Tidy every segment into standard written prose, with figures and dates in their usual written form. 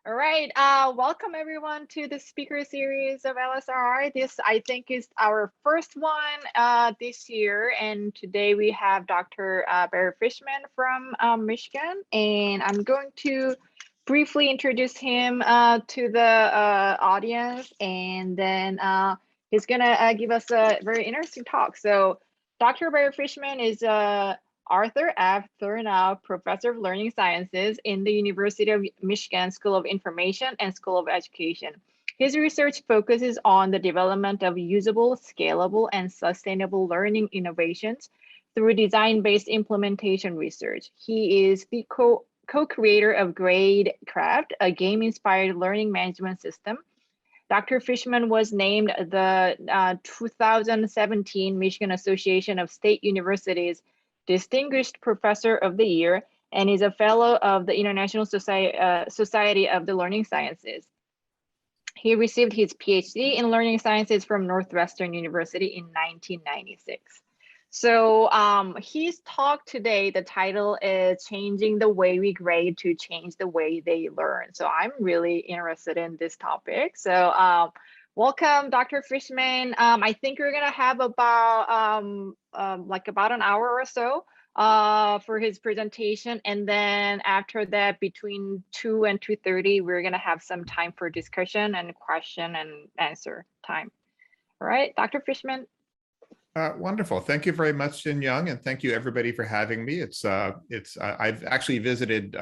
All right. Welcome everyone to the speaker series of LSRI. This, I think, is our first one this year. And today we have Dr. Barry Fishman from Michigan. And I'm going to briefly introduce him to the audience. And then he's going to give us a very interesting talk. So Dr. Barry Fishman is Arthur F. Thornow Professor of Learning Sciences in the University of Michigan School of Information and School of Education. His research focuses on the development of usable, scalable, and sustainable learning innovations through design-based implementation research. He is the co-creator of GradeCraft, a game-inspired learning management system. Dr. Fishman was named the 2017 Michigan Association of State Universities Distinguished Professor of the Year and is a fellow of the International Society of the Learning Sciences. He received his PhD in learning sciences from Northwestern University in 1996. So his talk today, the title is Changing the Way We Grade to Change the Way They Learn. So I'm really interested in this topic. So welcome, Dr. Fishman. I think we're gonna have about about an hour or so for his presentation, and then after that, between 2 and 2:30, we're gonna have some time for discussion and question and answer time. All right, Dr. Fishman. Wonderful. Thank you very much, Jin Young, and thank you everybody for having me. I've actually visited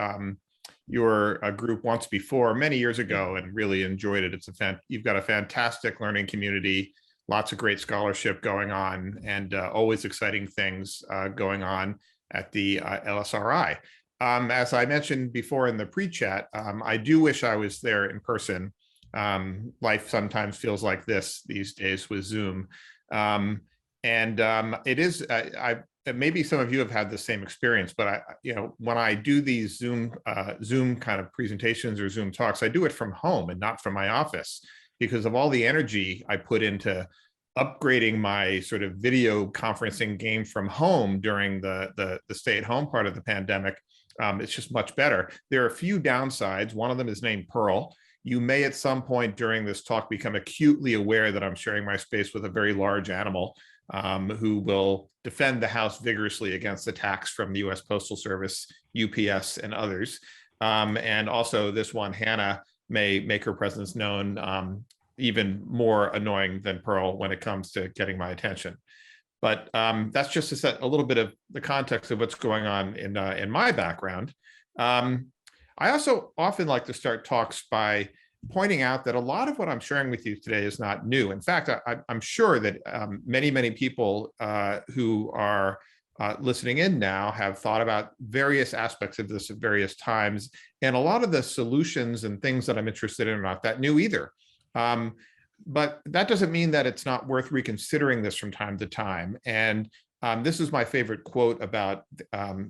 your group once before, many years ago, and really enjoyed it. You've got a fantastic learning community, lots of great scholarship going on, and always exciting things going on at the LSRI. As I mentioned before in the pre-chat, I do wish I was there in person. Life sometimes feels like this these days with Zoom. It is, maybe some of you have had the same experience, but when I do these Zoom kind of presentations or Zoom talks, I do it from home and not from my office because of all the energy I put into upgrading my sort of video conferencing game from home during the stay-at-home part of the pandemic. It's just much better. There are a few downsides. One of them is named Pearl. You may at some point during this talk become acutely aware that I'm sharing my space with a very large animal who will defend the house vigorously against attacks from the US Postal Service, UPS, and others. And also this one, Hannah, may make her presence known, even more annoying than Pearl when it comes to getting my attention. But that's just to set a little bit of the context of what's going on in my background. I also often like to start talks by pointing out that a lot of what I'm sharing with you today is not new. In fact, I'm sure that many people who are listening in now have thought about various aspects of this at various times. And a lot of the solutions and things that I'm interested in are not that new either. But that doesn't mean that it's not worth reconsidering this from time to time. And this is my favorite quote about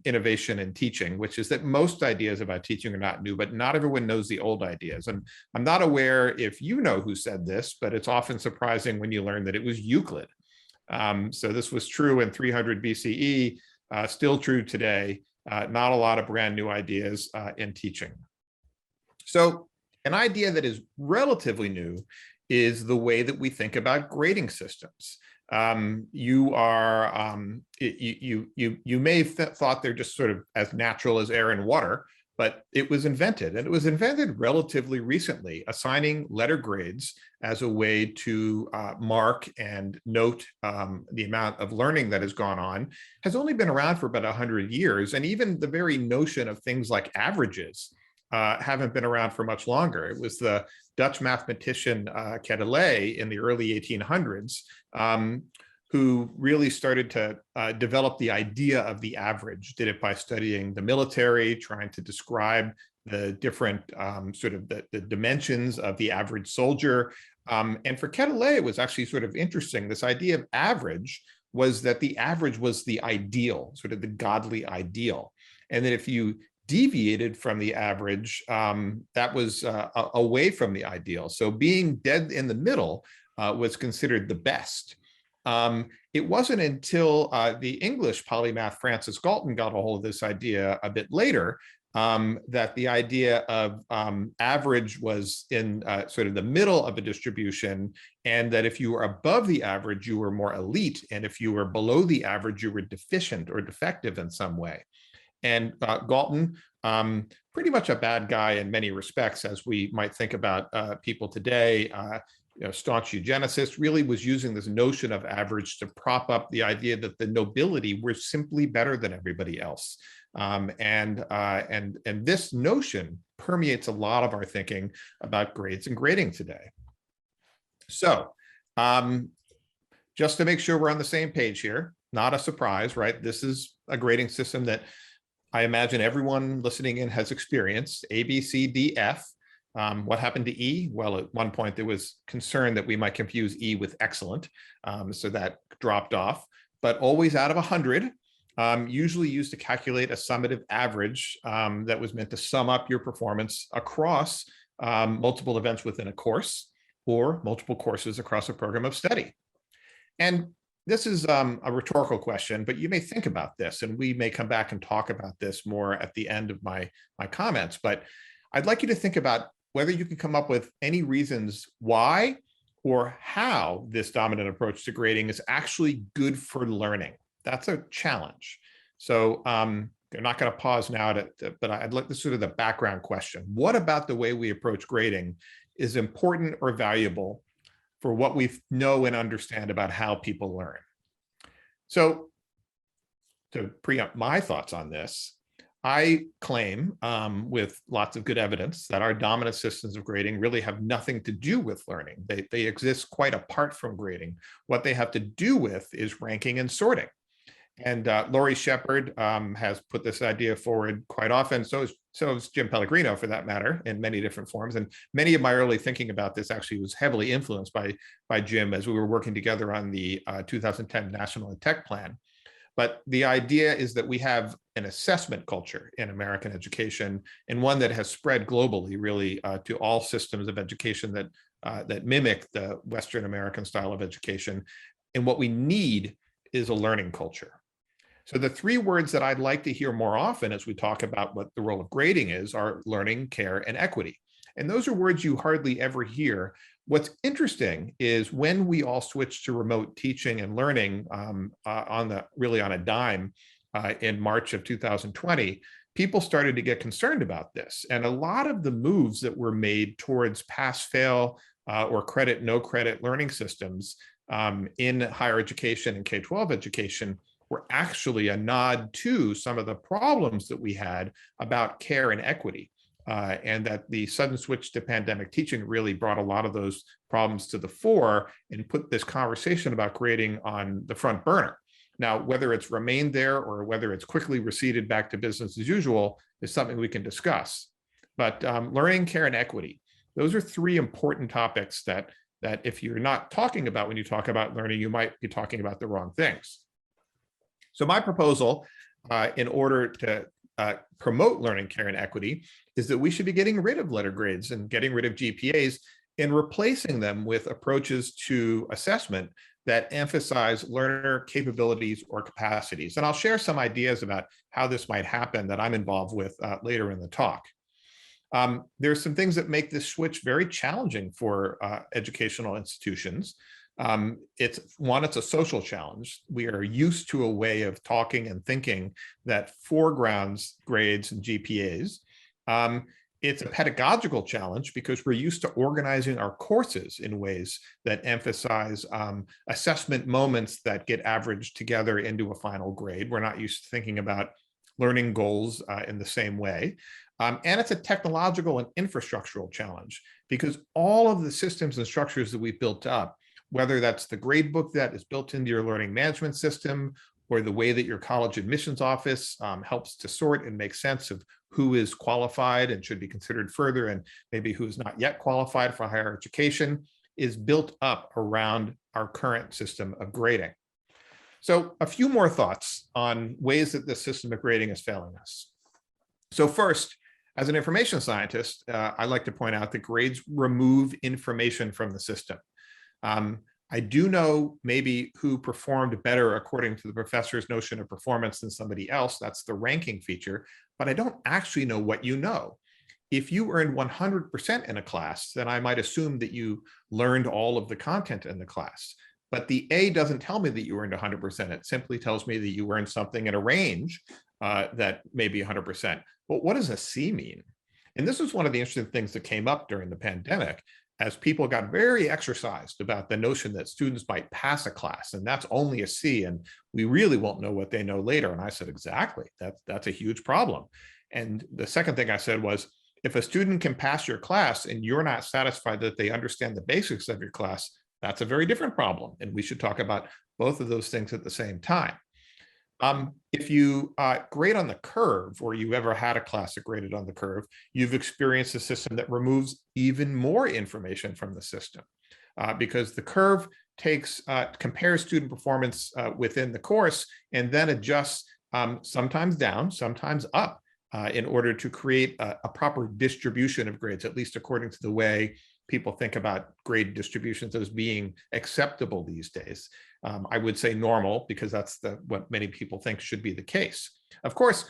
innovation in teaching, which is that most ideas about teaching are not new, but not everyone knows the old ideas. And I'm not aware if you know who said this, but it's often surprising when you learn that it was Euclid. So this was true in 300 BCE, still true today. Not a lot of brand new ideas in teaching. So an idea that is relatively new is the way that we think about grading systems. You may have thought they're just sort of as natural as air and water, but it was invented, and it was invented relatively recently, assigning letter grades as a way to mark and note the amount of learning that has gone on has only been around for about 100 years. And even the very notion of things like averages haven't been around for much longer. It was the Dutch mathematician Quetelet in the early 1800s who really started to develop the idea of the average, did it by studying the military, trying to describe the different sort of the dimensions of the average soldier. And for Quetelet, it was actually sort of interesting. This idea of average was that the average was the ideal, sort of the godly ideal. And that if you deviated from the average, that was away from the ideal. So being dead in the middle was considered the best. It wasn't until the English polymath Francis Galton got a hold of this idea a bit later that the idea of average was in sort of the middle of a distribution, and that if you were above the average, you were more elite, and if you were below the average, you were deficient or defective in some way. And Galton, pretty much a bad guy in many respects, as we might think about people today. Staunch eugenicist, really was using this notion of average to prop up the idea that the nobility were simply better than everybody else. And this notion permeates a lot of our thinking about grades and grading today. So just to make sure we're on the same page here, not a surprise, right? This is a grading system that I imagine everyone listening in has experienced: A, B, C, D, F. What happened to E? Well, at one point there was concern that we might confuse E with excellent, so that dropped off, but always out of 100, usually used to calculate a summative average that was meant to sum up your performance across multiple events within a course or multiple courses across a program of study. And this is a rhetorical question, but you may think about this, and we may come back and talk about this more at the end of my comments. But I'd like you to think about whether you can come up with any reasons why or how this dominant approach to grading is actually good for learning. That's a challenge. So they're not going to pause now, but I'd like this sort of the background question. What about the way we approach grading is important or valuable for what we know and understand about how people learn? So to preempt my thoughts on this, I claim with lots of good evidence that our dominant systems of grading really have nothing to do with learning. They exist quite apart from grading. What they have to do with is ranking and sorting. And Laurie Shepard has put this idea forward quite often. So is Jim Pellegrino, for that matter, in many different forms. And many of my early thinking about this actually was heavily influenced by Jim as we were working together on the 2010 National Ed Tech Plan. But the idea is that we have an assessment culture in American education, and one that has spread globally, really, to all systems of education that mimic the Western American style of education. And what we need is a learning culture. So the three words that I'd like to hear more often as we talk about what the role of grading is are learning, care, and equity. And those are words you hardly ever hear. What's interesting is when we all switched to remote teaching and learning really on a dime in March of 2020, people started to get concerned about this. And a lot of the moves that were made towards pass-fail or credit, no credit learning systems in higher education and K-12 education were actually a nod to some of the problems that we had about care and equity. And that the sudden switch to pandemic teaching really brought a lot of those problems to the fore and put this conversation about grading on the front burner. Now, whether it's remained there or whether it's quickly receded back to business as usual is something we can discuss. But learning, care, and equity, those are three important topics that if you're not talking about when you talk about learning, you might be talking about the wrong things. So my proposal in order to promote learning, care, and equity is that we should be getting rid of letter grades and getting rid of GPAs and replacing them with approaches to assessment that emphasize learner capabilities or capacities. And I'll share some ideas about how this might happen that I'm involved with later in the talk. There's some things that make this switch very challenging for educational institutions. It's a social challenge. We are used to a way of talking and thinking that foregrounds grades and GPAs. It's a pedagogical challenge because we're used to organizing our courses in ways that emphasize assessment moments that get averaged together into a final grade. We're not used to thinking about learning goals in the same way. And it's a technological and infrastructural challenge because all of the systems and structures that we've built up, whether that's the grade book that is built into your learning management system or the way that your college admissions office helps to sort and make sense of who is qualified and should be considered further and maybe who is not yet qualified for higher education, is built up around our current system of grading. So a few more thoughts on ways that this system of grading is failing us. So first, as an information I like to point out that grades remove information from the system. I do know maybe who performed better according to the professor's notion of performance than somebody else. That's the ranking feature, but I don't actually know what you know. If you earned 100% in a class, then I might assume that you learned all of the content in the class. But the A doesn't tell me that you earned 100%. It simply tells me that you earned something in a range that may be 100%. But what does a C mean? And this is one of the interesting things that came up during the pandemic as people got very exercised about the notion that students might pass a class, and that's only a C, and we really won't know what they know later. And I said, exactly, that's a huge problem. And the second thing I said was, if a student can pass your class and you're not satisfied that they understand the basics of your class, that's a very different problem. And we should talk about both of those things at the same time. If you grade on the curve, or you ever had a class that graded on the curve, you've experienced a system that removes even more information from the system, because the curve compares student performance within the course and then adjusts sometimes down, sometimes up, in order to create a proper distribution of grades, at least according to the way people think about grade distributions as being acceptable these days. I would say normal, because that's what many people think should be the case. Of course,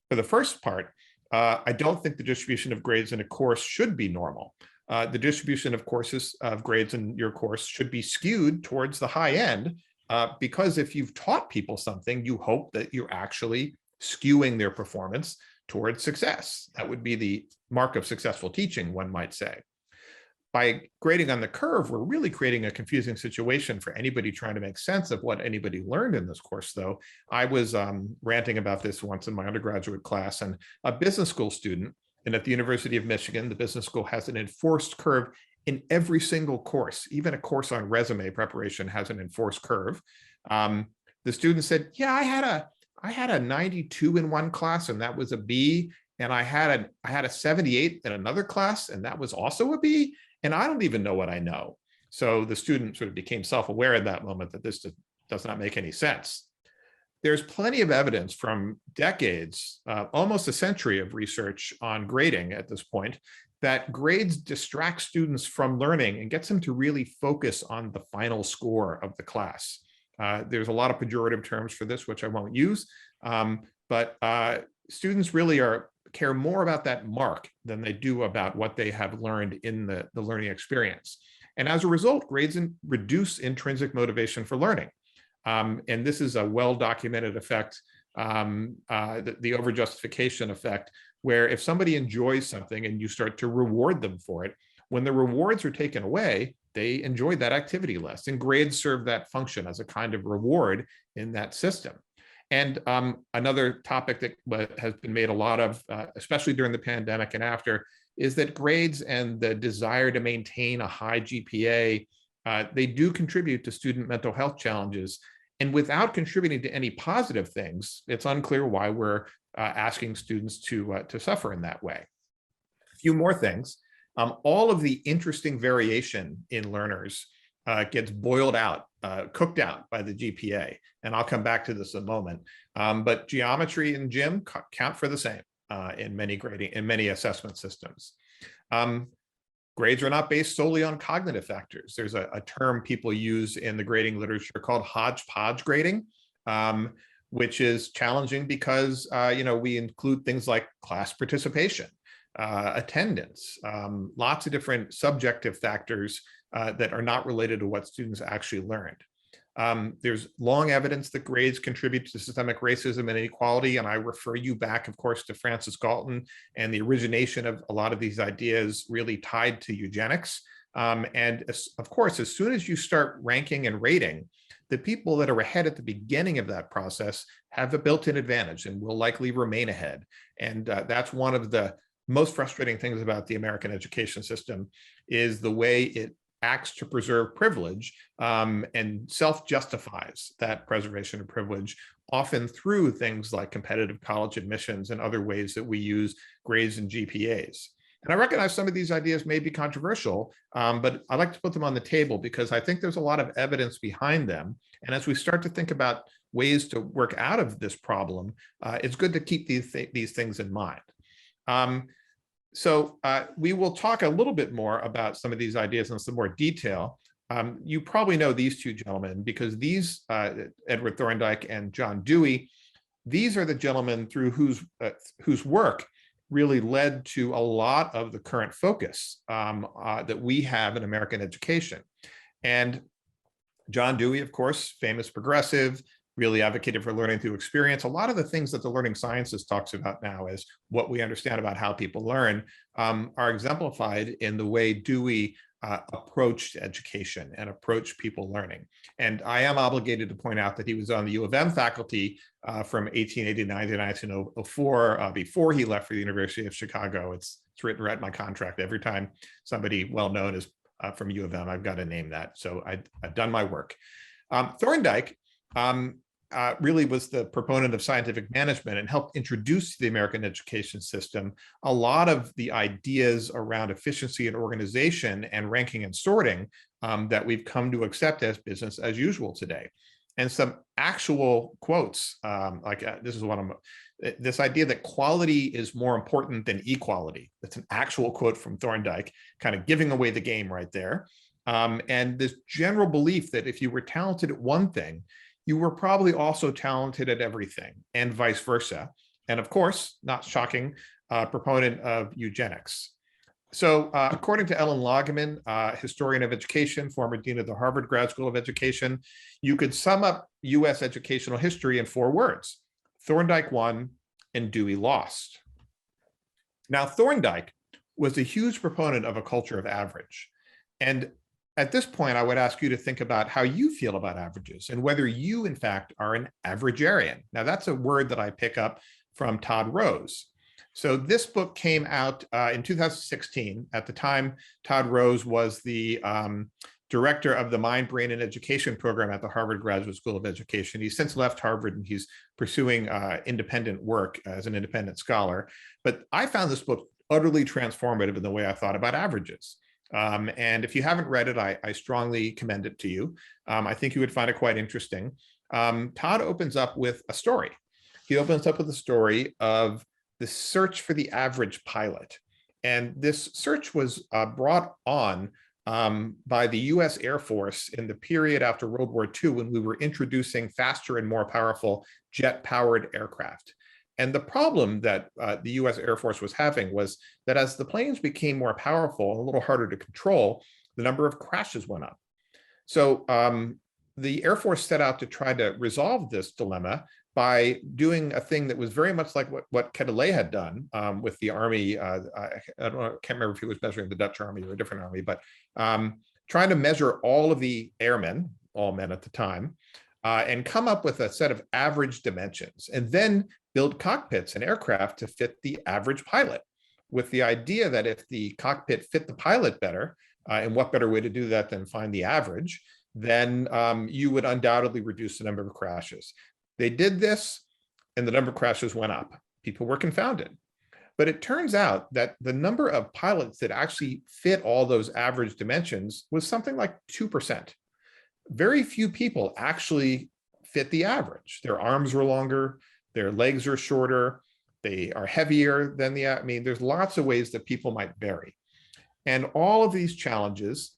for the first part, I don't think the distribution of grades in a course should be normal. The distribution of grades in your course should be skewed towards the high end, because if you've taught people something, you hope that you're actually skewing their performance towards success. That would be the mark of successful teaching, one might say. By grading on the curve, we're really creating a confusing situation for anybody trying to make sense of what anybody learned in this course, though. I was ranting about this once in my undergraduate class, and a business school student, and at the University of Michigan, the business school has an enforced curve in every single course. Even a course on resume preparation has an enforced curve. The student said, yeah, I had a 92 in one class, and that was a B, and I had a 78 in another class, and that was also a B. And I don't even know what I know. So the student sort of became self-aware at that moment that this does not make any sense. There's plenty of evidence from decades, almost a century of research on grading at this point, that grades distract students from learning and gets them to really focus on the final score of the class. There's a lot of pejorative terms for this, which I won't use, but students really care more about that mark than they do about what they have learned in the learning experience. And as a result, grades reduce intrinsic motivation for learning. And this is a well-documented effect, the overjustification effect, where if somebody enjoys something and you start to reward them for it, when the rewards are taken away, they enjoyed that activity less. And grades serve that function as a kind of reward in that system. And another topic that has been made a lot of, especially during the pandemic and after, is that grades and the desire to maintain a high GPA, they do contribute to student mental health challenges. And without contributing to any positive things, it's unclear why we're asking students to suffer in that way. A few more things. All of the interesting variation in learners gets boiled out, cooked out by the GPA. And I'll come back to this in a moment. But geometry and gym count for the same in many assessment systems. Grades are not based solely on cognitive factors. There's a term people use in the grading literature called hodgepodge grading, which is challenging because we include things like class participation, attendance, lots of different subjective factors that are not related to what students actually learned. There's long evidence that grades contribute to systemic racism and inequality, and I refer you back, of course, to Francis Galton and the origination of a lot of these ideas really tied to eugenics. And of course, as soon as you start ranking and rating, the people that are ahead at the beginning of that process have a built-in advantage and will likely remain ahead. And that's one of the most frustrating things about the American education system, is the way it acts to preserve privilege and self-justifies that preservation of privilege, often through things like competitive college admissions and other ways that we use grades and GPAs. And I recognize some of these ideas may be controversial, but I like to put them on the table because I think there's a lot of evidence behind them. And as we start to think about ways to work out of this problem, it's good to keep these things in mind. So we will talk a little bit more about some of these ideas in some more detail, You probably know these two gentlemen because these, Edward Thorndike and John Dewey, these are the gentlemen through whose work really led to a lot of the current focus that we have in American education. And John Dewey, of course, famous progressive, really advocated for learning through experience. A lot of the things that the learning sciences talks about now as what we understand about how people learn are exemplified in the way Dewey approached education and approached people learning. And I am obligated to point out that he was on the U of M faculty from 1889 to 1904 before he left for the University of Chicago. It's written right in my contract. Every time somebody well-known is from U of M, I've got to name that. So I've done my work. Thorndike really was the proponent of scientific management and helped introduce to the American education system a lot of the ideas around efficiency and organization and ranking and sorting that we've come to accept as business as usual today. And some actual quotes, this is one of them, this idea that quality is more important than equality. That's an actual quote from Thorndike, kind of giving away the game right there. And this general belief that if you were talented at one thing, you were probably also talented at everything, and vice versa. And of course, not shocking, proponent of eugenics. So according to Ellen Loggeman, historian of education, former dean of the Harvard Grad School of Education, you could sum up US educational history in 4 words: Thorndike won and Dewey lost. Now, Thorndike was a huge proponent of a culture of average. And at this point, I would ask you to think about how you feel about averages and whether you, in fact, are an averagarian. Now, that's a word that I pick up from Todd Rose. So this book came out in 2016. At the time, Todd Rose was the director of the Mind, Brain, and Education program at the Harvard Graduate School of Education. He's since left Harvard and he's pursuing independent work as an independent scholar. But I found this book utterly transformative in the way I thought about averages. And if you haven't read it, I strongly commend it to you. I think you would find it quite interesting. Todd opens up with a story. He opens up with a story of the search for the average pilot. And this search was brought on by the US Air Force in the period after World War II, when we were introducing faster and more powerful jet-powered aircraft. And the problem that the US Air Force was having was that as the planes became more powerful and a little harder to control, the number of crashes went up. So the Air Force set out to try to resolve this dilemma by doing a thing that was very much like what Keteley had done with the Army. I can't remember if he was measuring the Dutch Army or a different army, but trying to measure all of the airmen, all men at the time, and come up with a set of average dimensions, and then build cockpits and aircraft to fit the average pilot, with the idea that if the cockpit fit the pilot better, and what better way to do that than find the average, then you would undoubtedly reduce the number of crashes. They did this, and the number of crashes went up. People were confounded. But it turns out that the number of pilots that actually fit all those average dimensions was something like 2%. Very few people actually fit the average. Their arms were longer, their legs are shorter, they are heavier than there's lots of ways that people might vary. And all of these challenges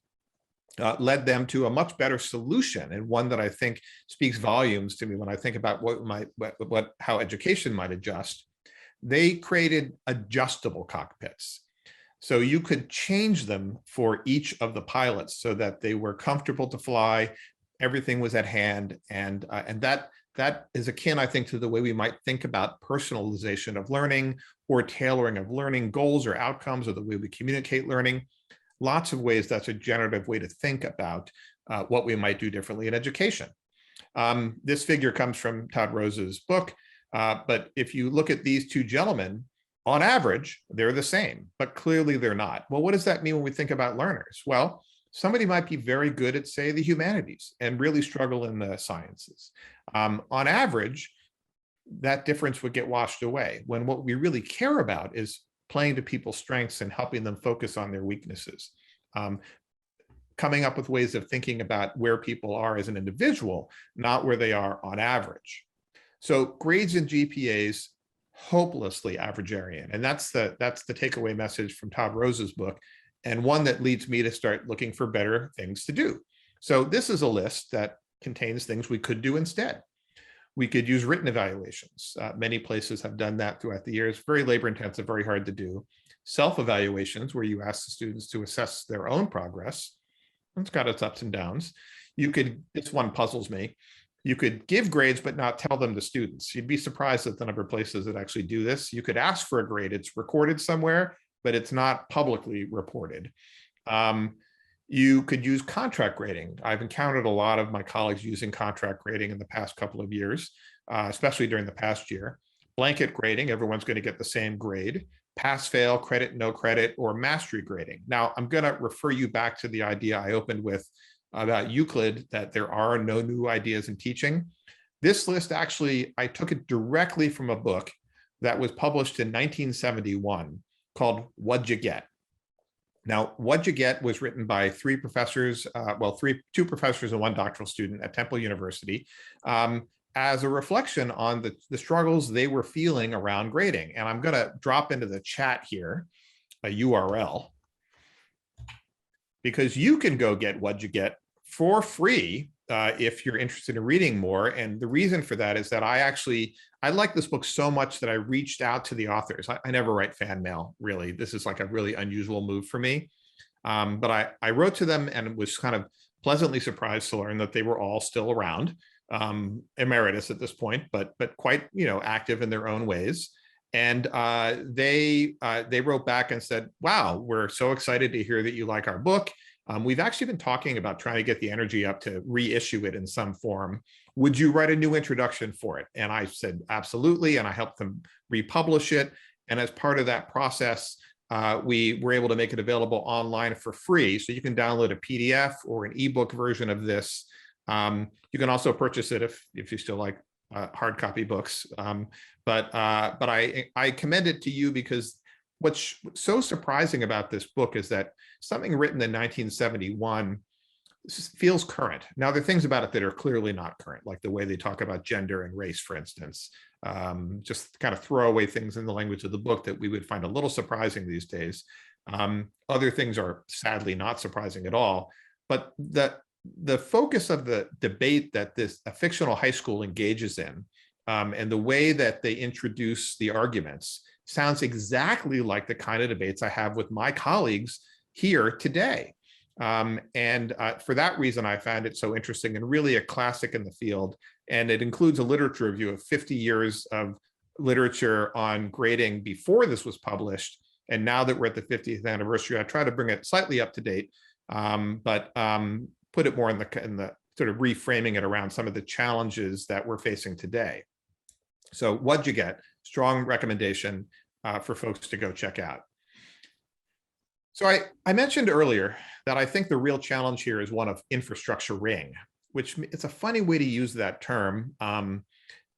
led them to a much better solution, and one that I think speaks volumes to me when I think about how education might adjust. They created adjustable cockpits. So you could change them for each of the pilots so that they were comfortable to fly, everything was at hand, and that is akin, I think, to the way we might think about personalization of learning or tailoring of learning goals or outcomes, or the way we communicate learning. Lots of ways that's a generative way to think about what we might do differently in education. This figure comes from Todd Rose's book, but if you look at these two gentlemen, on average, they're the same, but clearly they're not. Well, what does that mean when we think about learners? Well, somebody might be very good at, say, the humanities and really struggle in the sciences. On average, that difference would get washed away, when what we really care about is playing to people's strengths and helping them focus on their weaknesses. Coming up with ways of thinking about where people are as an individual, not where they are on average. So grades and GPAs, hopelessly averagarian. And that's the takeaway message from Todd Rose's book, and one that leads me to start looking for better things to do. So this is a list that contains things we could do instead. We could use written evaluations. Many places have done that throughout the years. Very labor intensive, very hard to do. Self-evaluations, where you ask the students to assess their own progress. It's got its ups and downs. You could, this one puzzles me. You could give grades, but not tell them to students. You'd be surprised at the number of places that actually do this. You could ask for a grade. It's recorded somewhere, but it's not publicly reported. You could use contract grading. I've encountered a lot of my colleagues using contract grading in the past couple of years, especially during the past year. Blanket grading, everyone's going to get the same grade. Pass, fail, credit, no credit, or mastery grading. Now, I'm going to refer you back to the idea I opened with about Euclid, that there are no new ideas in teaching. This list, actually, I took it directly from a book that was published in 1971 called What'd You Get? Now, What'd You Get was written by three professors, two professors and one doctoral student at Temple University, as a reflection on the struggles they were feeling around grading. And I'm going to drop into the chat here a URL, because you can go get What'd You Get for free if you're interested in reading more. And the reason for that is that I like this book so much that I reached out to the authors. I never write fan mail, really. This is like a really unusual move for me. But I wrote to them and was kind of pleasantly surprised to learn that they were all still around, emeritus at this point, but quite, active in their own ways. And they wrote back and said, wow, we're so excited to hear that you like our book. We've actually been talking about trying to get the energy up to reissue it in some form. Would you write a new introduction for it? And I said, absolutely. And I helped them republish it. And as part of that process, we were able to make it available online for free. So you can download a PDF or an ebook version of this. You can also purchase it if you still like hard copy books. But I commend it to you, because what's so surprising about this book is that something written in 1971 feels current. Now, there are things about it that are clearly not current, like the way they talk about gender and race, for instance. Just kind of throwaway things in the language of the book that we would find a little surprising these days. Other things are sadly not surprising at all. But the focus of the debate that a fictional high school engages in, and the way that they introduce the arguments, sounds exactly like the kind of debates I have with my colleagues here today. For that reason, I found it so interesting and really a classic in the field. And it includes a literature review of 50 years of literature on grading before this was published. And now that we're at the 50th anniversary, I try to bring it slightly up to date, but put it more in the sort of reframing it around some of the challenges that we're facing today. So What'd You Get? Strong recommendation for folks to go check out. So I mentioned earlier that I think the real challenge here is one of infrastructuring, which it's a funny way to use that term.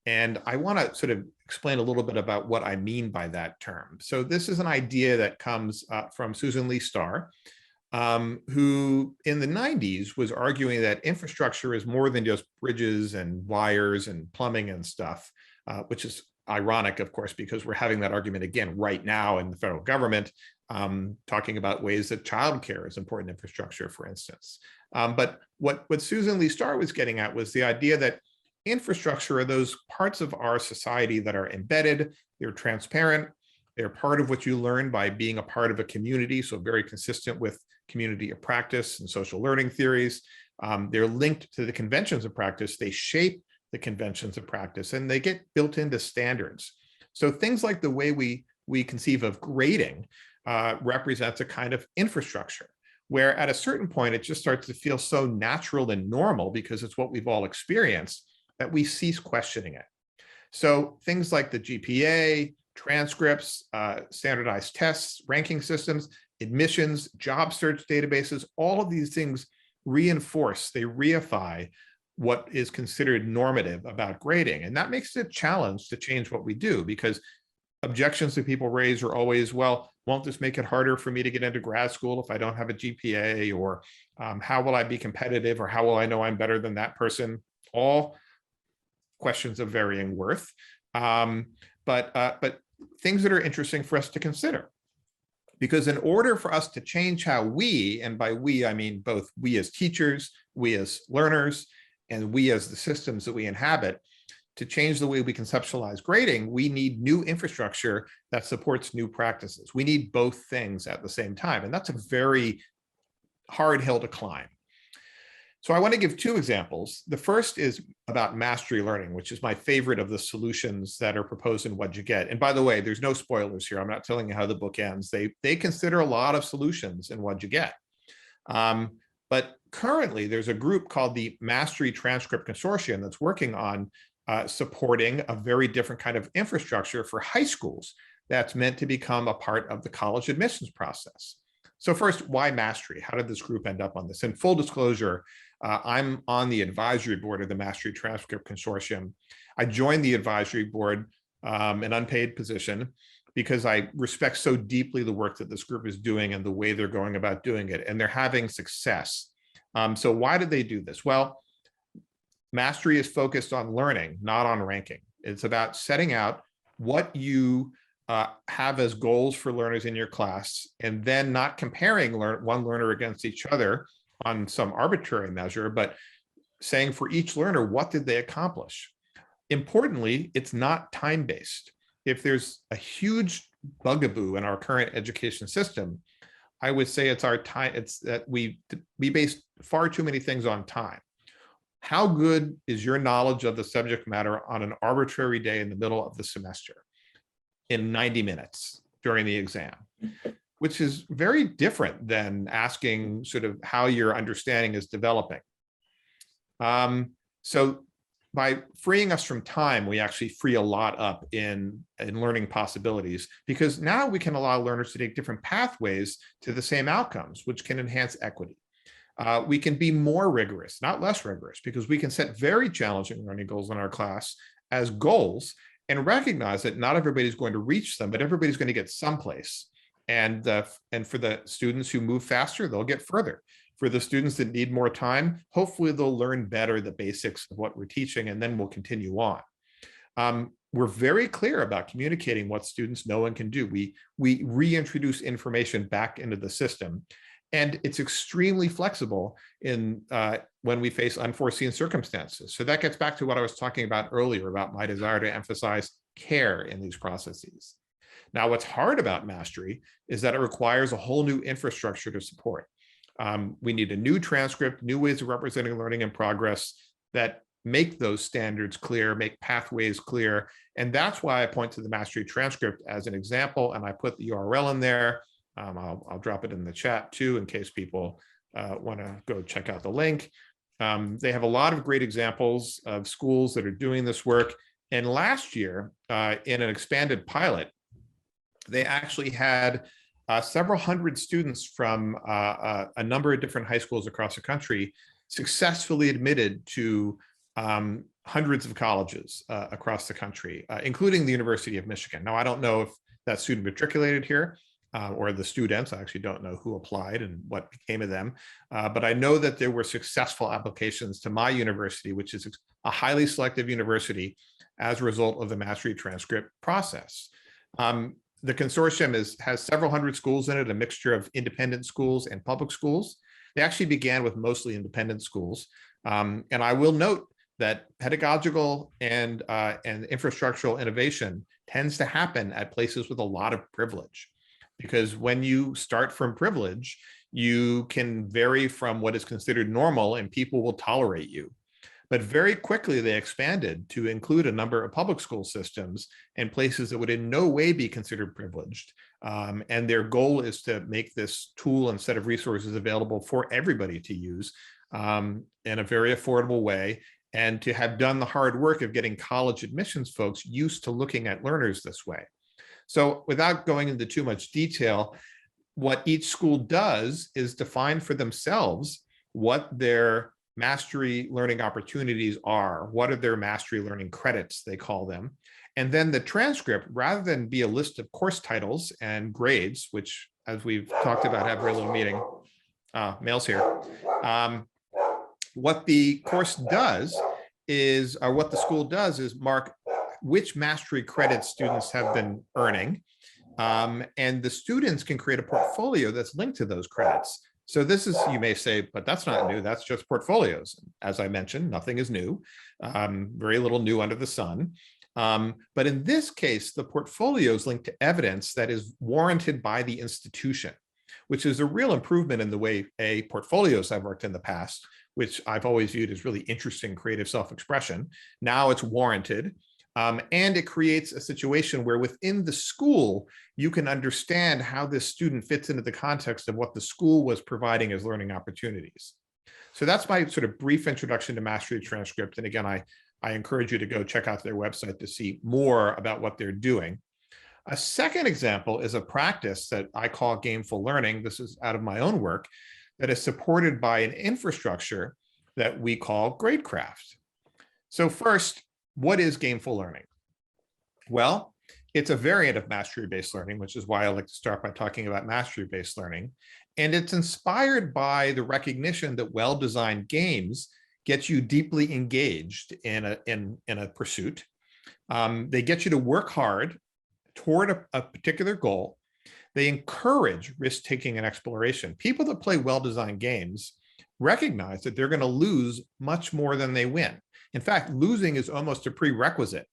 And I want to sort of explain a little bit about what I mean by that term. So this is an idea that comes from Susan Lee Starr, who in the 90s was arguing that infrastructure is more than just bridges and wires and plumbing and stuff, which is ironic, of course, because we're having that argument again right now in the federal government, talking about ways that childcare is important infrastructure, for instance. But what Susan Lee Starr was getting at was the idea that infrastructure are those parts of our society that are embedded, they're transparent, they're part of what you learn by being a part of a community, so very consistent with community of practice and social learning theories. They're linked to the conventions of practice, they shape the conventions of practice, and they get built into standards. So things like the way we conceive of grading represents a kind of infrastructure, where at a certain point, it just starts to feel so natural and normal because it's what we've all experienced that we cease questioning it. So things like the GPA, transcripts, standardized tests, ranking systems, admissions, job search databases, all of these things reinforce, they reify what is considered normative about grading. And that makes it a challenge to change what we do, because objections that people raise are always, well, won't this make it harder for me to get into grad school if I don't have a GPA? Or how will I be competitive? Or how will I know I'm better than that person? All questions of varying worth, but things that are interesting for us to consider. Because in order for us to change how we, and by we, I mean both we as teachers, we as learners, and we as the systems that we inhabit, to change the way we conceptualize grading, we need new infrastructure that supports new practices. We need both things at the same time. And that's a very hard hill to climb. So I want to give two examples. The first is about mastery learning, which is my favorite of the solutions that are proposed in What You Get. And by the way, there's no spoilers here. I'm not telling you how the book ends. They consider a lot of solutions in What You Get. But currently, there's a group called the Mastery Transcript Consortium that's working on supporting a very different kind of infrastructure for high schools that's meant to become a part of the college admissions process. So first, why mastery? How did this group end up on this? In full disclosure, I'm on the advisory board of the Mastery Transcript Consortium. I joined the advisory board, an unpaid position, because I respect so deeply the work that this group is doing and the way they're going about doing it, and they're having success. So why did they do this? Well, mastery is focused on learning, not on ranking. It's about setting out what you have as goals for learners in your class, and then not comparing one learner against each other on some arbitrary measure, but saying for each learner, what did they accomplish? Importantly, it's not time-based. If there's a huge bugaboo in our current education system, I would say it's our time. It's that we base far too many things on time. How good is your knowledge of the subject matter on an arbitrary day in the middle of the semester in 90 minutes during the exam, which is very different than asking sort of how your understanding is developing. So by freeing us from time, we actually free a lot up in learning possibilities, because now we can allow learners to take different pathways to the same outcomes, which can enhance equity. We can be more rigorous, not less rigorous, because we can set very challenging learning goals in our class as goals and recognize that not everybody's going to reach them, but everybody's going to get someplace. And for the students who move faster, they'll get further. For the students that need more time, hopefully they'll learn better the basics of what we're teaching, and then we'll continue on. We're very clear about communicating what students know and can do. We reintroduce information back into the system. And it's extremely flexible in when we face unforeseen circumstances. So that gets back to what I was talking about earlier about my desire to emphasize care in these processes. Now, what's hard about mastery is that it requires a whole new infrastructure to support. We need a new transcript, new ways of representing learning in progress that make those standards clear, make pathways clear. And that's why I point to the mastery transcript as an example, and I put the URL in there. I'll drop it in the chat too, in case people want to go check out the link. They have a lot of great examples of schools that are doing this work. And last year, in an expanded pilot, they actually had several hundred students from a number of different high schools across the country successfully admitted to hundreds of colleges across the country, including the University of Michigan. Now, I don't know if that student matriculated here, or the students. I actually don't know who applied and what became of them. But I know that there were successful applications to my university, which is a highly selective university as a result of the mastery transcript process. The consortium has several hundred schools in it, a mixture of independent schools and public schools. They actually began with mostly independent schools. And I will note that pedagogical and infrastructural innovation tends to happen at places with a lot of privilege. Because when you start from privilege, you can vary from what is considered normal and people will tolerate you. But very quickly, they expanded to include a number of public school systems and places that would in no way be considered privileged. And their goal is to make this tool and set of resources available for everybody to use in a very affordable way, and to have done the hard work of getting college admissions folks used to looking at learners this way. So without going into too much detail, what each school does is define for themselves what their mastery learning opportunities are. What are their mastery learning credits, they call them. And then the transcript, rather than be a list of course titles and grades, which, as we've talked about, have very little meaning. Mail's here. What the course does is, or what the school does is mark which mastery credits students have been earning, And the students can create a portfolio that's linked to those credits. So this is, you may say, but that's not new, that's just portfolios. As I mentioned, nothing is new, very little new under the sun. But in this case, the portfolio is linked to evidence that is warranted by the institution, which is a real improvement in the way portfolios have worked in the past, which I've always viewed as really interesting creative self-expression. Now it's warranted. And it creates a situation where within the school, you can understand how this student fits into the context of what the school was providing as learning opportunities. So that's my sort of brief introduction to Mastery Transcript. And again, I encourage you to go check out their website to see more about what they're doing. A second example is a practice that I call gameful learning. This is out of my own work that is supported by an infrastructure that we call Gradecraft. So first, what is gameful learning? Well, it's a variant of mastery-based learning, which is why I like to start by talking about mastery-based learning. And it's inspired by the recognition that well-designed games get you deeply engaged in a pursuit. They get you to work hard toward a particular goal. They encourage risk-taking and exploration. People that play well-designed games recognize that they're going to lose much more than they win. In fact, losing is almost a prerequisite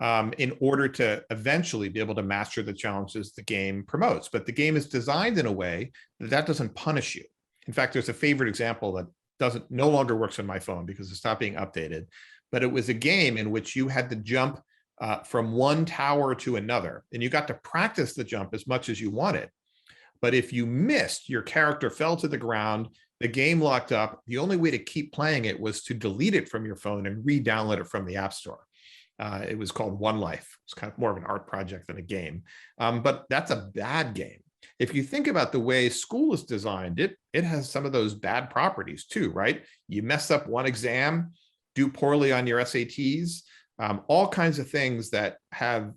in order to eventually be able to master the challenges the game promotes. But the game is designed in a way that doesn't punish you. In fact, there's a favorite example that no longer works on my phone because it's not being updated. But it was a game in which you had to jump from one tower to another, and you got to practice the jump as much as you wanted. But if you missed, your character fell to the ground, the game locked up. The only way to keep playing it was to delete it from your phone and re-download it from the App Store. It was called One Life. It's kind of more of an art project than a game. But that's a bad game. If you think about the way school is designed, it has some of those bad properties too, right? You mess up one exam, do poorly on your SATs, all kinds of things that have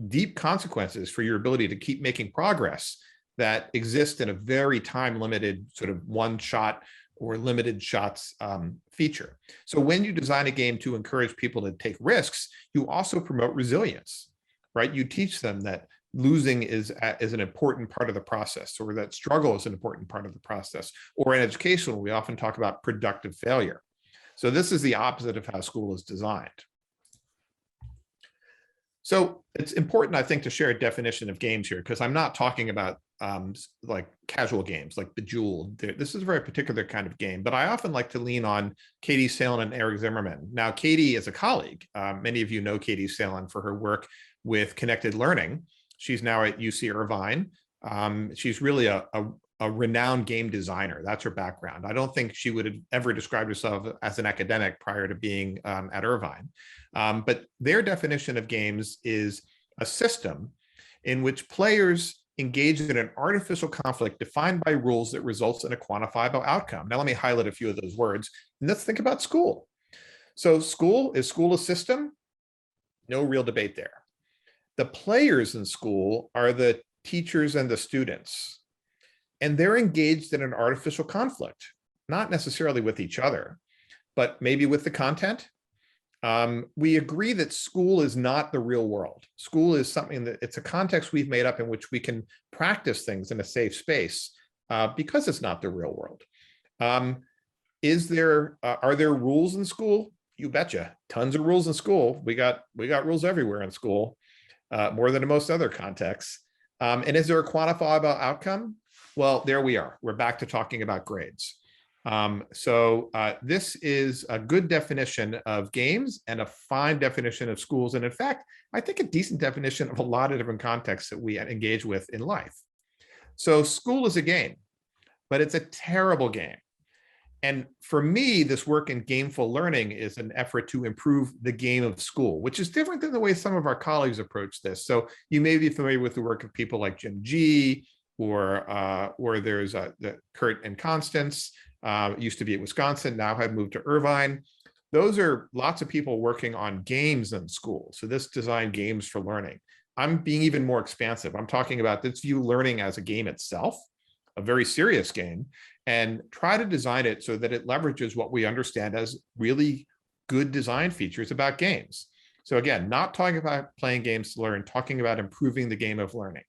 deep consequences for your ability to keep making progress that exist in a very time-limited sort of one-shot or limited shots feature. So when you design a game to encourage people to take risks, you also promote resilience, right? You teach them that losing is an important part of the process, or that struggle is an important part of the process. Or in education, we often talk about productive failure. So this is the opposite of how school is designed. So it's important, I think, to share a definition of games here, because I'm not talking about like casual games like Bejeweled. This is a very particular kind of game, but I often like to lean on Katie Salen and Eric Zimmerman. Now, Katie is a colleague. Many of you know Katie Salen for her work with connected learning. She's now at UC Irvine. She's really a renowned game designer. That's her background. I don't think she would have ever described herself as an academic prior to being at Irvine. But their definition of games is a system in which players engage in an artificial conflict defined by rules that results in a quantifiable outcome. Now, let me highlight a few of those words. And let's think about school. So is school a system? No real debate there. The players in school are the teachers and the students. And they're engaged in an artificial conflict, not necessarily with each other, but maybe with the content. We agree that school is not the real world. School is something that it's a context we've made up in which we can practice things in a safe space because it's not the real world. Are there rules in school? You betcha. Tons of rules in school. We got rules everywhere in school, more than in most other contexts. And is there a quantifiable outcome? Well, there we are. We're back to talking about grades. This is a good definition of games and a fine definition of schools. And in fact, I think a decent definition of a lot of different contexts that we engage with in life. So school is a game, but it's a terrible game. And for me, this work in gameful learning is an effort to improve the game of school, which is different than the way some of our colleagues approach this. So you may be familiar with the work of people like Jim G, or there's the Kurt and Constance, used to be at Wisconsin, now have moved to Irvine. Those are lots of people working on games in school. So this design games for learning. I'm being even more expansive. I'm talking about this view learning as a game itself, a very serious game, and try to design it so that it leverages what we understand as really good design features about games. So again, not talking about playing games to learn, talking about improving the game of learning.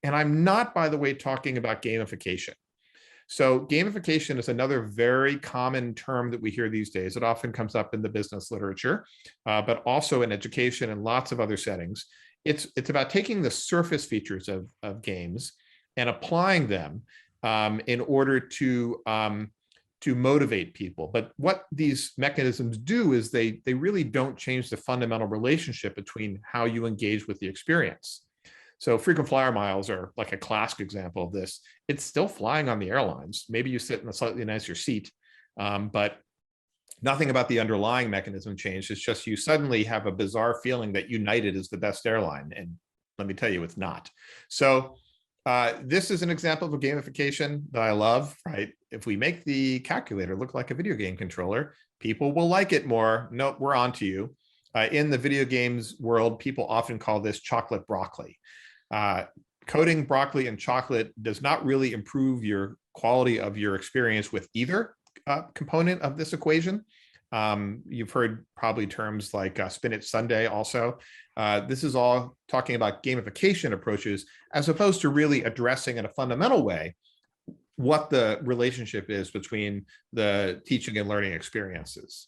And I'm not, by the way, talking about gamification. So gamification is another very common term that we hear these days. It often comes up in the business literature, but also in education and lots of other settings. It's about taking the surface features of games and applying them in order to motivate people. But what these mechanisms do is they really don't change the fundamental relationship between how you engage with the experience. So frequent flyer miles are like a classic example of this. It's still flying on the airlines. Maybe you sit in a slightly nicer seat, but nothing about the underlying mechanism changed. It's just you suddenly have a bizarre feeling that United is the best airline. And let me tell you, it's not. So this is an example of a gamification that I love, right? If we make the calculator look like a video game controller, people will like it more. Nope, we're on to you. In the video games world, people often call this chocolate broccoli. Coating broccoli and chocolate does not really improve your quality of your experience with either component of this equation. You've heard probably terms like spinach sundae also. This is all talking about gamification approaches as opposed to really addressing in a fundamental way what the relationship is between the teaching and learning experiences.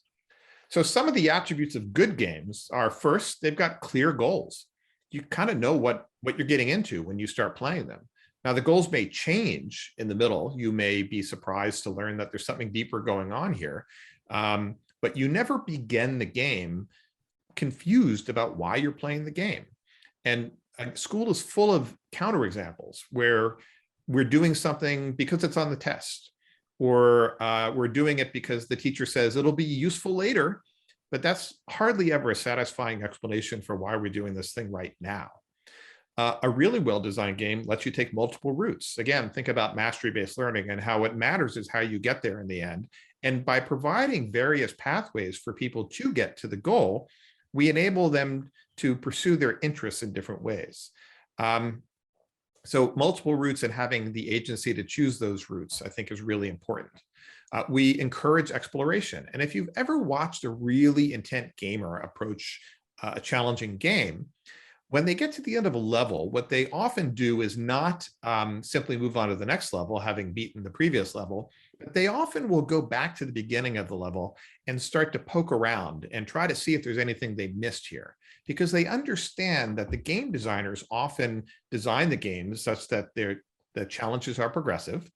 So some of the attributes of good games are, first, they've got clear goals. You kind of know what you're getting into when you start playing them. Now, the goals may change in the middle. You may be surprised to learn that there's something deeper going on here. But you never begin the game confused about why you're playing the game. And school is full of counterexamples where we're doing something because it's on the test, or we're doing it because the teacher says it'll be useful later, but that's hardly ever a satisfying explanation for why we're doing this thing right now. A really well-designed game lets you take multiple routes. Again, think about mastery-based learning and how what matters is how you get there in the end. And by providing various pathways for people to get to the goal, we enable them to pursue their interests in different ways. So multiple routes and having the agency to choose those routes, I think, is really important. We encourage exploration. And if you've ever watched a really intent gamer approach a challenging game, when they get to the end of a level, what they often do is not simply move on to the next level, having beaten the previous level, but they often will go back to the beginning of the level and start to poke around and try to see if there's anything they missed here, because they understand that the game designers often design the games such that the challenges are progressive.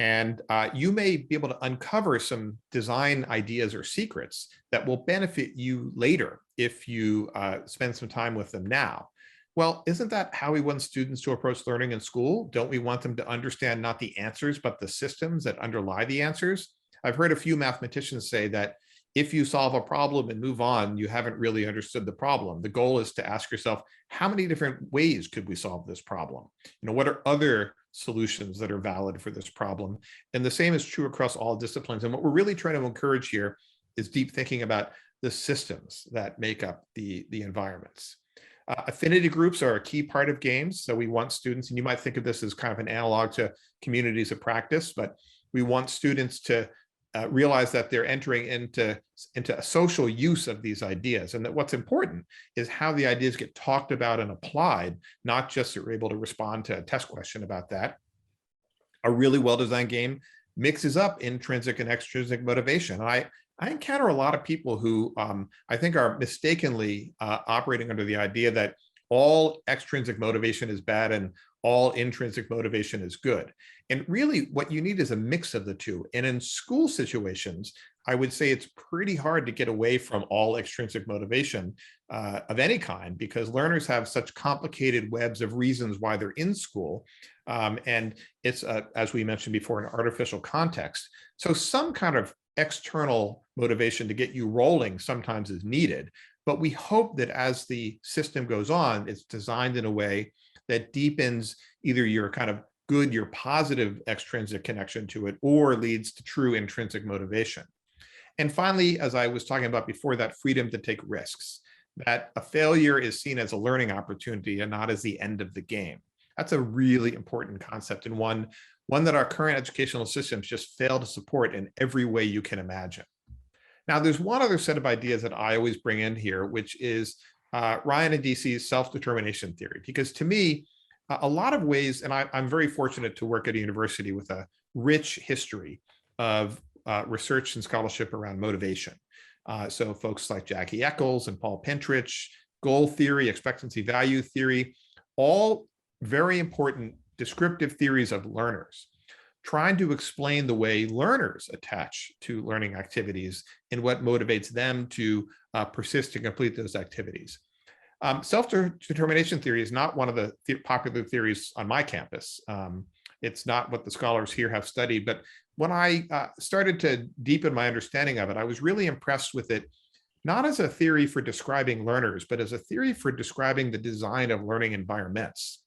And you may be able to uncover some design ideas or secrets that will benefit you later if you spend some time with them now. Well, isn't that how we want students to approach learning in school? Don't we want them to understand not the answers, but the systems that underlie the answers? I've heard a few mathematicians say that if you solve a problem and move on, you haven't really understood the problem. The goal is to ask yourself, how many different ways could we solve this problem? What are other solutions that are valid for this problem? And the same is true across all disciplines. And what we're really trying to encourage here is deep thinking about the systems that make up the environments. Affinity groups are a key part of games. So we want students, and you might think of this as kind of an analog to communities of practice, but we want students to realize that they're entering into a social use of these ideas, and that what's important is how the ideas get talked about and applied, not just that we're able to respond to a test question about that. A really well-designed game mixes up intrinsic and extrinsic motivation. I encounter a lot of people who I think are mistakenly operating under the idea that all extrinsic motivation is bad and all intrinsic motivation is good. And really what you need is a mix of the two. And in school situations, I would say it's pretty hard to get away from all extrinsic motivation of any kind, because learners have such complicated webs of reasons why they're in school. And it's, as we mentioned before, an artificial context. So some kind of external motivation to get you rolling sometimes is needed. But we hope that as the system goes on, it's designed in a way that deepens either your kind of good, your positive extrinsic connection to it, or leads to true intrinsic motivation. And finally, as I was talking about before, that freedom to take risks, that a failure is seen as a learning opportunity and not as the end of the game. That's a really important concept, and one that our current educational systems just fail to support in every way you can imagine. Now, there's one other set of ideas that I always bring in here, which is Ryan and DC's self-determination theory, because to me, a lot of ways, and I'm very fortunate to work at a university with a rich history of research and scholarship around motivation. So folks like Jackie Eccles and Paul Pentrich, goal theory, expectancy value theory, all very important descriptive theories of learners, trying to explain the way learners attach to learning activities and what motivates them to persist and complete those activities. Self-determination theory is not one of the popular theories on my campus. It's not what the scholars here have studied, but when I started to deepen my understanding of it, I was really impressed with it, not as a theory for describing learners, but as a theory for describing the design of learning environments.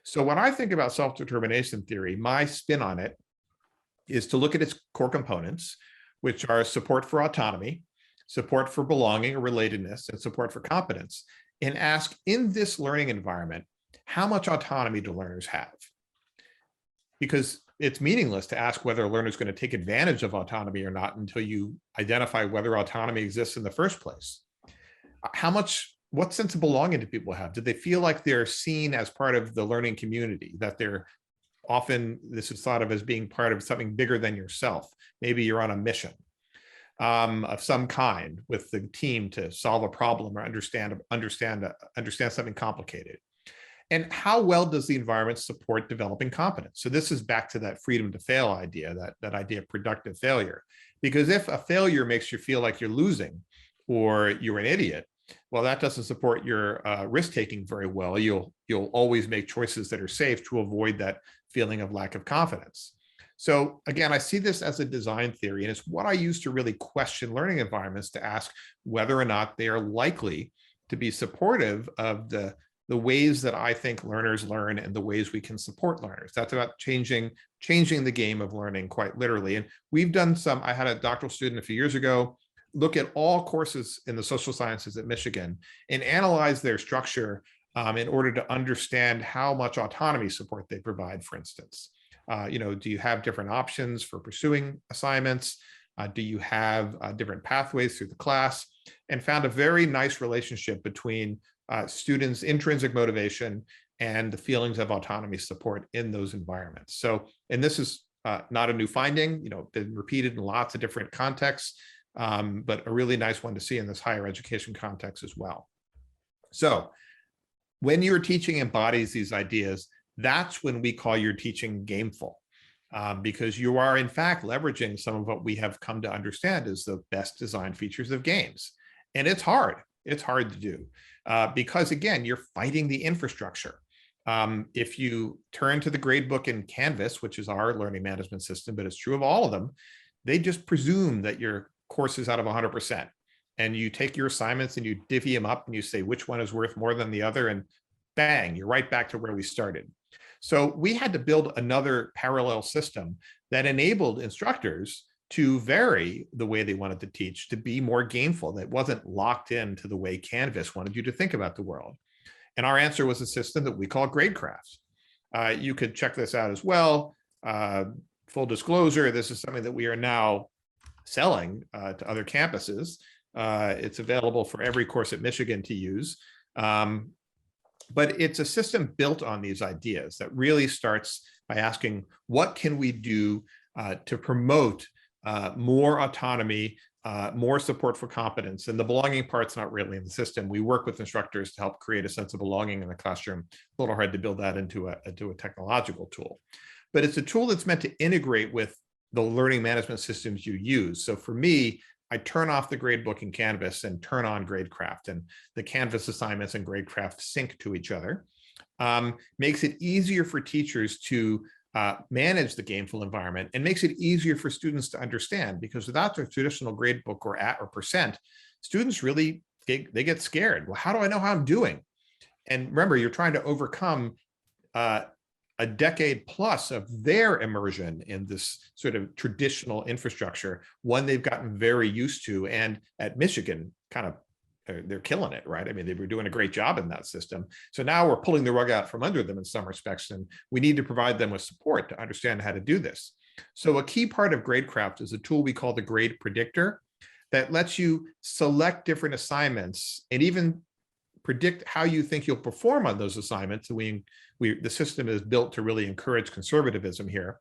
So when I think about self-determination theory, my spin on it is to look at its core components, which are support for autonomy, support for belonging or relatedness, and support for competence, and ask, in this learning environment, how much autonomy do learners have? Because it's meaningless to ask whether a learner is going to take advantage of autonomy or not until you identify whether autonomy exists in the first place. What sense of belonging do people have? Do they feel like they're seen as part of the learning community, that they're often, this is thought of as being part of something bigger than yourself? Maybe you're on a mission of some kind with the team to solve a problem or understand something complicated. And how well does the environment support developing competence? So this is back to that freedom to fail idea, that idea of productive failure. Because if a failure makes you feel like you're losing or you're an idiot, well, that doesn't support your risk-taking very well. You'll always make choices that are safe to avoid that feeling of lack of confidence. So again, I see this as a design theory, and it's what I use to really question learning environments, to ask whether or not they are likely to be supportive of the ways that I think learners learn and the ways we can support learners. That's about changing the game of learning, quite literally. And we've done I had a doctoral student a few years ago look at all courses in the social sciences at Michigan and analyze their structure in order to understand how much autonomy support they provide, for instance. Do you have different options for pursuing assignments? Do you have different pathways through the class? And found a very nice relationship between students' intrinsic motivation and the feelings of autonomy support in those environments. So, and this is not a new finding, been repeated in lots of different contexts, but a really nice one to see in this higher education context as well. So when your teaching embodies these ideas, that's when we call your teaching gameful, because you are in fact leveraging some of what we have come to understand as the best design features of games. And it's hard to do because again, you're fighting the infrastructure. If you turn to the gradebook in Canvas, which is our learning management system, but it's true of all of them, they just presume that your course is out of 100%. And you take your assignments and you divvy them up and you say which one is worth more than the other, and bang, you're right back to where we started. So we had to build another parallel system that enabled instructors to vary the way they wanted to teach, to be more gameful, that wasn't locked into the way Canvas wanted you to think about the world. And our answer was a system that we call Gradecraft. You could check this out as well. Full disclosure, this is something that we are now selling to other campuses. It's available for every course at Michigan to use. But it's a system built on these ideas that really starts by asking, what can we do to promote more autonomy, more support for competence? And the belonging part's not really in the system. We work with instructors to help create a sense of belonging in the classroom. A little hard to build that into a technological tool. But it's a tool that's meant to integrate with the learning management systems you use. So for me, I turn off the gradebook in Canvas and turn on Gradecraft, and the Canvas assignments and Gradecraft sync to each other. Makes it easier for teachers to manage the gameful environment, and makes it easier for students to understand, because without the traditional gradebook or percent, students really, they get scared. Well, how do I know how I'm doing? And remember, you're trying to overcome a decade plus of their immersion in this sort of traditional infrastructure, one they've gotten very used to. And at Michigan, kind of, they're killing it, right? I mean, they were doing a great job in that system. So now we're pulling the rug out from under them in some respects, and we need to provide them with support to understand how to do this. So a key part of Gradecraft is a tool we call the Grade Predictor that lets you select different assignments and even predict how you think you'll perform on those assignments. The system is built to really encourage conservatism here,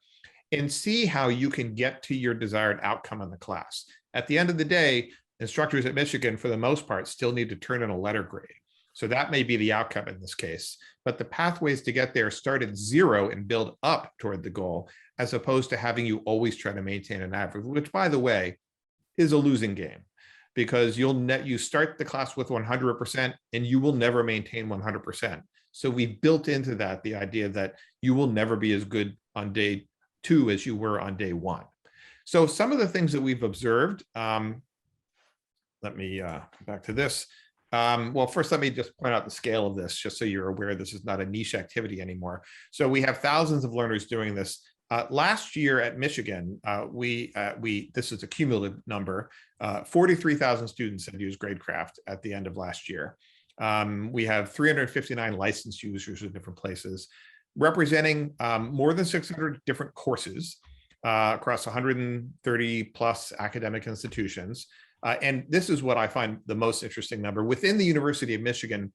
and see how you can get to your desired outcome in the class. At the end of the day, instructors at Michigan, for the most part, still need to turn in a letter grade. So that may be the outcome in this case, but the pathways to get there start at 0 and build up toward the goal, as opposed to having you always try to maintain an average, which, by the way, is a losing game, because you start the class with 100% and you will never maintain 100%. So we've built into that the idea that you will never be as good on day 2 as you were on day 1. So some of the things that we've observed, let me come back to this. Well, first, let me just point out the scale of this, just so you're aware this is not a niche activity anymore. So we have thousands of learners doing this. Last year at Michigan, this is a cumulative number, 43,000 students had used Gradecraft at the end of last year. We have 359 licensed users in different places, representing more than 600 different courses across 130 plus academic institutions. And this is what I find the most interesting number. Within the University of Michigan,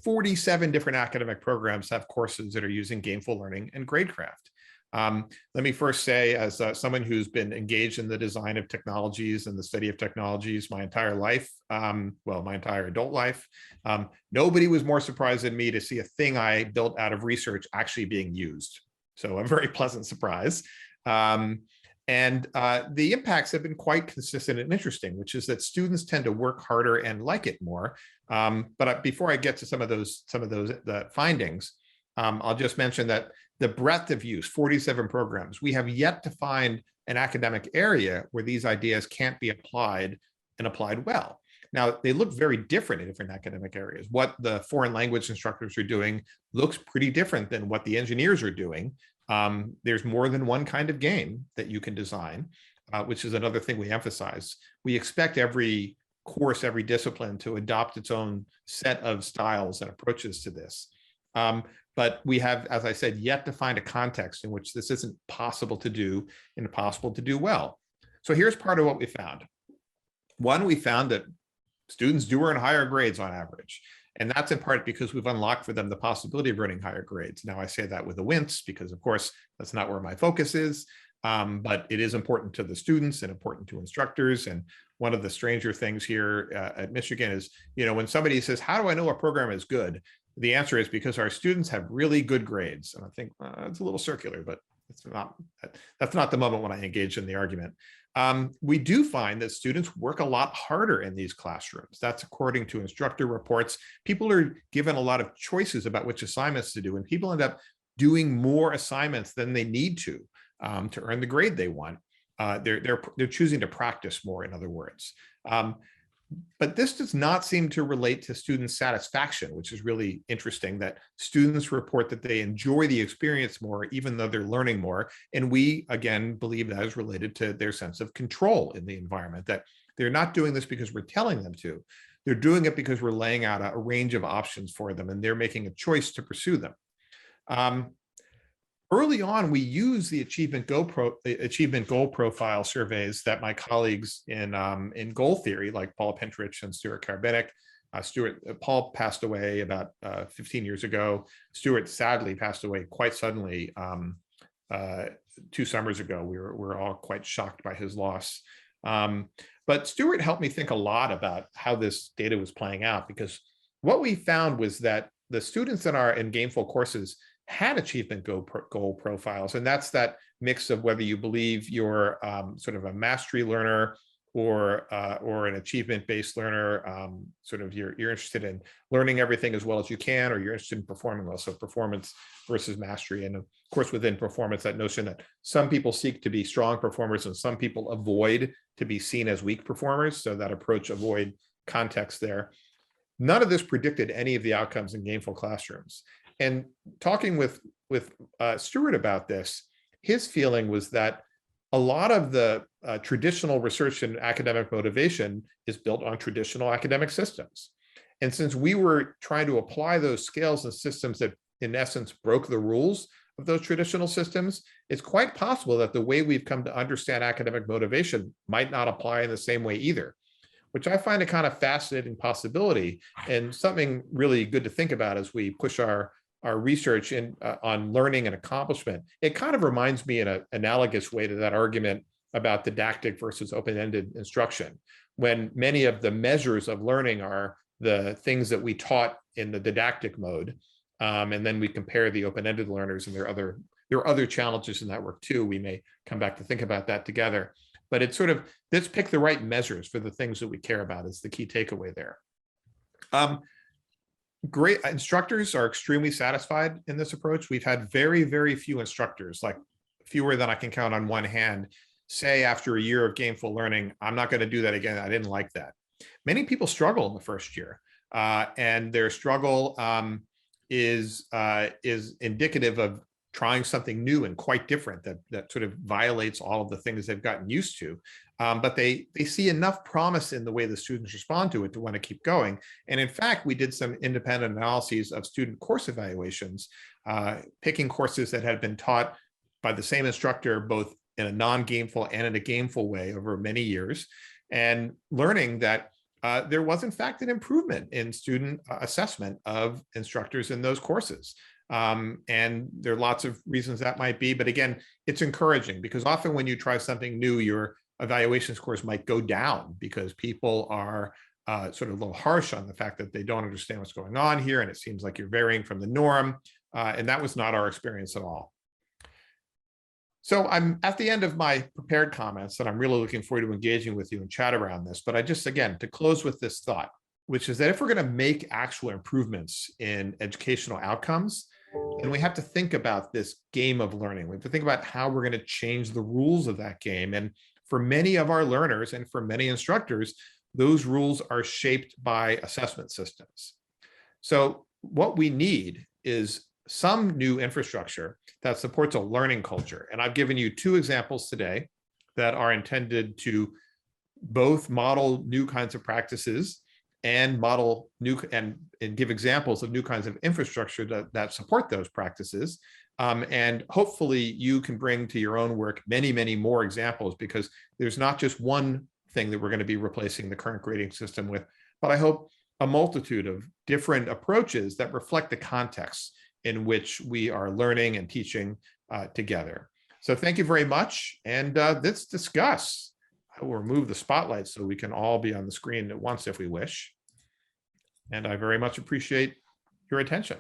47 different academic programs have courses that are using Gameful Learning and Gradecraft. Let me first say, as someone who's been engaged in the design of technologies and the study of technologies my entire life, well, my entire adult life, nobody was more surprised than me to see a thing I built out of research actually being used. So a very pleasant surprise. And the impacts have been quite consistent and interesting, which is that students tend to work harder and like it more. But before I get to some of those findings, I'll just mention that the breadth of use, 47 programs, we have yet to find an academic area where these ideas can't be applied and applied well. Now, they look very different in different academic areas. What the foreign language instructors are doing looks pretty different than what the engineers are doing. There's more than one kind of game that you can design, which is another thing we emphasize. We expect every course, every discipline to adopt its own set of styles and approaches to this. But we have, as I said, yet to find a context in which this isn't possible to do and possible to do well. So here's part of what we found. One, we found that students do earn higher grades on average. And that's in part because we've unlocked for them the possibility of earning higher grades. Now, I say that with a wince because, of course, that's not where my focus is. But it is important to the students and important to instructors. And one of the stranger things here at Michigan is, when somebody says, how do I know a program is good? The answer is because our students have really good grades. And I think it's a little circular, but that's not the moment when I engage in the argument. We do find that students work a lot harder in these classrooms. That's according to instructor reports. People are given a lot of choices about which assignments to do, and people end up doing more assignments than they need to earn the grade they want. They're choosing to practice more, in other words. But this does not seem to relate to student satisfaction, which is really interesting, that students report that they enjoy the experience more, even though they're learning more. And we, again, believe that is related to their sense of control in the environment, that they're not doing this because we're telling them to. They're doing it because we're laying out a range of options for them, and they're making a choice to pursue them. Early on, we use the achievement goal profile surveys that my colleagues in goal theory, like Paul Pentrich and Stuart Karbenek. Paul passed away about 15 years ago. Stuart sadly passed away quite suddenly 2 summers ago. We're all quite shocked by his loss. But Stuart helped me think a lot about how this data was playing out, because what we found was that the students in Gameful courses had achievement goal profiles, and that's that mix of whether you believe you're sort of a mastery learner or an achievement-based learner, sort of you're interested in learning everything as well as you can, or you're interested in performing well. So performance versus mastery, and of course within performance, that notion that some people seek to be strong performers and some people avoid to be seen as weak performers. So that approach avoid context there. None of this predicted any of the outcomes in Gameful classrooms. And talking with Stuart about this, his feeling was that a lot of the traditional research in academic motivation is built on traditional academic systems. And since we were trying to apply those scales and systems that in essence broke the rules of those traditional systems, it's quite possible that the way we've come to understand academic motivation might not apply in the same way either. which I find a kind of fascinating possibility and something really good to think about as we push our research in on learning and accomplishment. It kind of reminds me in an analogous way to that argument about didactic versus open-ended instruction, when many of the measures of learning are the things that we taught in the didactic mode, and then we compare the open-ended learners, and there are other challenges in that work too. We may come back to think about that together, but it's sort of, let's pick the right measures for the things that we care about is the key takeaway there. Great instructors are extremely satisfied in this approach. We've had very, very few instructors, like fewer than I can count on one hand, say after a year of gameful learning, I'm not going to do that again. I didn't like that. Many people struggle in the first year, and their struggle is indicative of trying something new and quite different that sort of violates all of the things they've gotten used to. But they see enough promise in the way the students respond to it to want to keep going. And in fact, we did some independent analyses of student course evaluations, picking courses that had been taught by the same instructor, both in a non-gameful and in a gameful way over many years, and learning that there was in fact an improvement in student assessment of instructors in those courses. And there are lots of reasons that might be, but again, it's encouraging because often when you try something new, your evaluation scores might go down because people are sort of a little harsh on the fact that they don't understand what's going on here, and it seems like you're varying from the norm, and that was not our experience at all. So I'm at the end of my prepared comments, and I'm really looking forward to engaging with you and chat around this. But I just, again, to close with this thought, which is that if we're going to make actual improvements in educational outcomes, then we have to think about this game of learning. We have to think about how we're going to change the rules of that game. And for many of our learners and for many instructors, those rules are shaped by assessment systems. So what we need is some new infrastructure that supports a learning culture. And I've given you two examples today that are intended to both model new kinds of practices and model new and give examples of new kinds of infrastructure that support those practices. And hopefully you can bring to your own work many, many more examples, because there's not just one thing that we're going to be replacing the current grading system with, but I hope a multitude of different approaches that reflect the context in which we are learning and teaching together. So thank you very much. And let's discuss. I will remove the spotlight so we can all be on the screen at once if we wish. And I very much appreciate your attention.